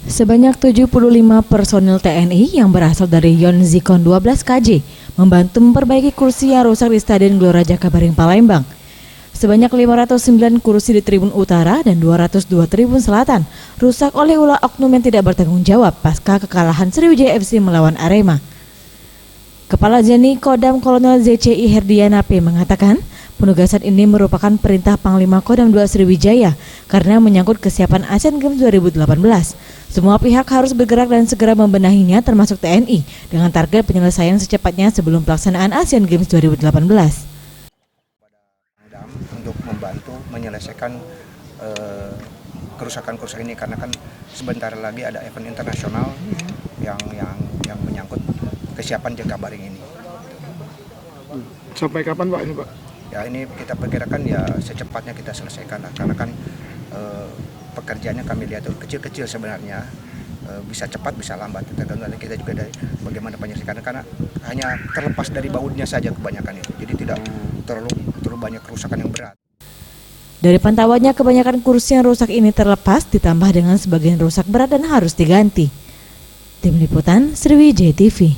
Sebanyak 75 personil TNI yang berasal dari Yon Zikon 12 KJ membantu memperbaiki kursi yang rusak di Stadion Gelora Jakabaring Palembang. Sebanyak 509 kursi di Tribun Utara dan 202 Tribun Selatan rusak oleh ulah oknum yang tidak bertanggung jawab pasca kekalahan Sriwijaya FC melawan Arema. Kepala Jani Kodam Kolonel ZCI Herdiana P mengatakan, penugasan ini merupakan perintah Panglima Kodam 2 Sriwijaya karena menyangkut kesiapan Asian Games 2018. Semua pihak harus bergerak dan segera membenahinya termasuk TNI dengan target penyelesaian secepatnya sebelum pelaksanaan Asian Games 2018. Untuk membantu menyelesaikan kerusakan-kerusakan ini karena kan sebentar lagi ada event internasional yang menyangkut kesiapan Jakabaring ini. Sampai kapan Pak ini Pak? Ya ini kita perkirakan ya secepatnya kita selesaikan lah karena kan pekerjaannya kami lihat kecil-kecil sebenarnya, bisa cepat bisa lambat, tergantung kita juga dari bagaimana penyelesaian karena hanya terlepas dari bautnya saja kebanyakan itu, jadi tidak terlalu banyak kerusakan yang berat. Dari pantauannya kebanyakan kursi yang rusak ini terlepas ditambah dengan sebagian rusak berat dan harus diganti. Tim Liputan Sriwijaya TV.